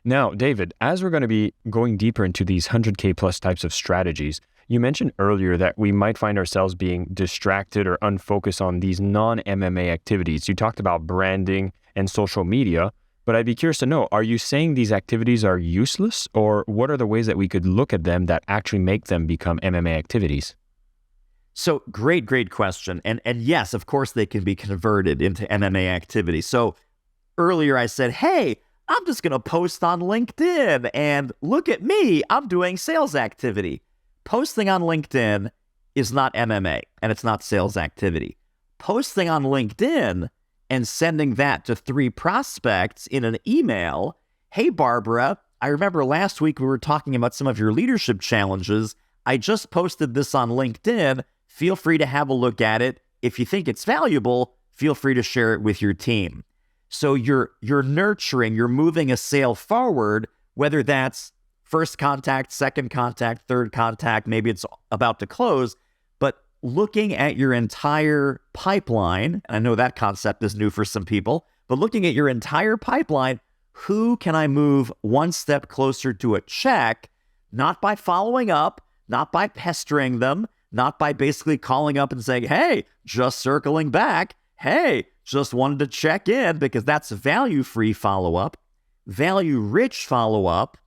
Now, David, as we're going to be going deeper into these 100K plus types of strategies, you mentioned earlier that we might find ourselves being distracted or unfocused on these non-MMA activities. You talked about branding and social media, but I'd be curious to know, are you saying these activities are useless, or what are the ways that we could look at them that actually make them become MMA activities? So great question. And yes, of course, they can be converted into MMA activities. So earlier I said, hey, I'm just going to post on LinkedIn and look at me, I'm doing sales activity. Posting on LinkedIn is not MMA and it's not sales activity. Posting on LinkedIn and sending that to 3 prospects in an email, hey, Barbara, I remember last week we were talking about some of your leadership challenges. I just posted this on LinkedIn. Feel free to have a look at it. If you think it's valuable, feel free to share it with your team. So you're nurturing, you're moving a sale forward, whether that's first contact, second contact, third contact, maybe it's about to close, but looking at your entire pipeline, and I know that concept is new for some people, but looking at your entire pipeline, who can I move one step closer to a check, not by following up, not by pestering them, not by basically calling up and saying, hey, just circling back, hey, just wanted to check in, because that's value-free follow-up. Value-rich follow-up,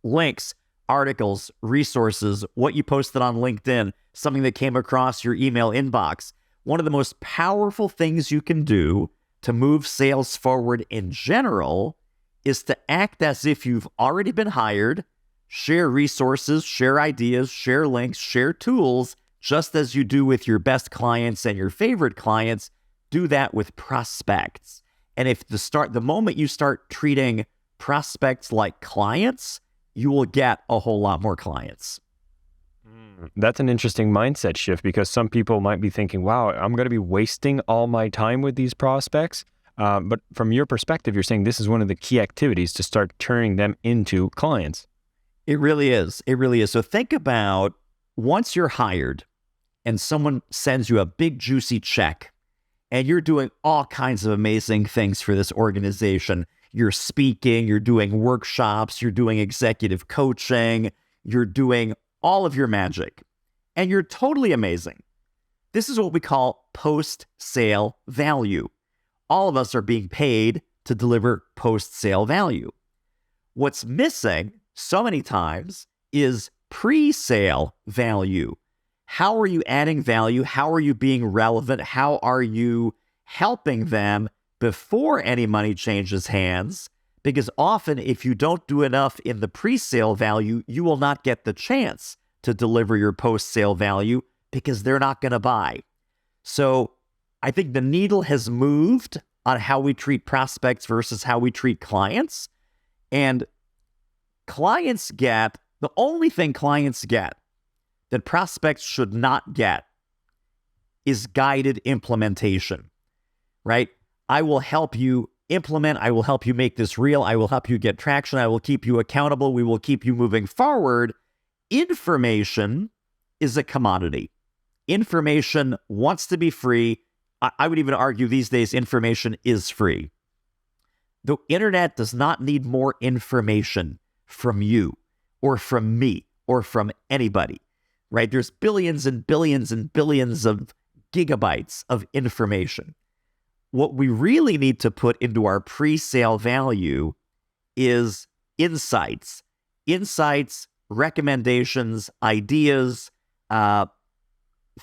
links, articles, resources, what you posted on LinkedIn, something that came across your email inbox. One of the most powerful things you can do to move sales forward in general is to act as if you've already been hired, share resources, share ideas, share links, share tools, just as you do with your best clients and your favorite clients. Do that with prospects. And if the moment you start treating prospects like clients, you will get a whole lot more clients. That's an interesting mindset shift, because some people might be thinking, wow, I'm going to be wasting all my time with these prospects. But from your perspective, you're saying this is one of the key activities to start turning them into clients. It really is. It really is. So think about once you're hired and someone sends you a big juicy check and you're doing all kinds of amazing things for this organization. You're speaking, you're doing workshops, you're doing executive coaching, you're doing all of your magic, and you're totally amazing. This is what we call post-sale value. All of us are being paid to deliver post-sale value. What's missing so many times is pre-sale value. How are you adding value? How are you being relevant? How are you helping them before any money changes hands? Because often if you don't do enough in the pre-sale value, you will not get the chance to deliver your post-sale value because they're not going to buy. So I think the needle has moved on how we treat prospects versus how we treat clients. And clients get, the only thing clients get that prospects should not get is guided implementation, right? I will help you implement. I will help you make this real. I will help you get traction. I will keep you accountable. We will keep you moving forward. Information is a commodity. Information wants to be free. I would even argue these days information is free. The internet does not need more information from you or from me or from anybody, right? There's billions and billions and billions of gigabytes of information. What we really need to put into our pre-sale value is insights, recommendations, ideas,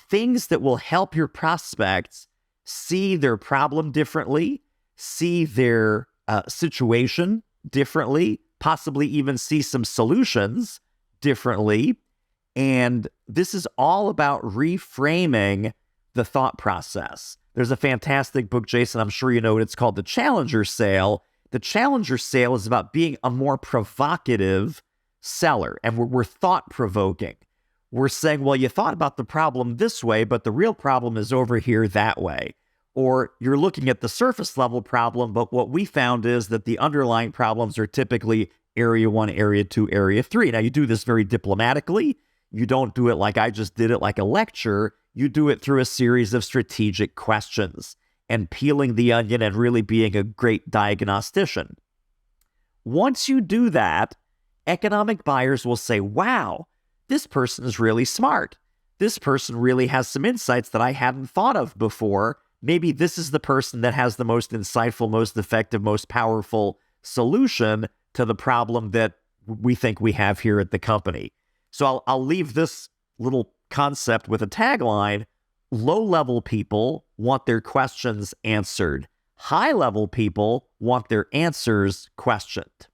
things that will help your prospects see their problem differently, see their situation differently, possibly even see some solutions differently. And this is all about reframing the thought process. There's a fantastic book, Jason, I'm sure you know it. It's called The Challenger Sale. The Challenger Sale is about being a more provocative seller, and we're thought-provoking. We're saying, well, you thought about the problem this way, but the real problem is over here that way. Or you're looking at the surface level problem, but what we found is that the underlying problems are typically area 1, area 2, area 3. Now, you do this very diplomatically. You don't do it like I just did it, like a lecture. You do it through a series of strategic questions and peeling the onion and really being a great diagnostician. Once you do that, economic buyers will say, wow, this person is really smart. This person really has some insights that I hadn't thought of before. Maybe this is the person that has the most insightful, most effective, most powerful solution to the problem that we think we have here at the company. So I'll leave this little concept with a tagline. Low-level people want their questions answered. High-level people want their answers questioned.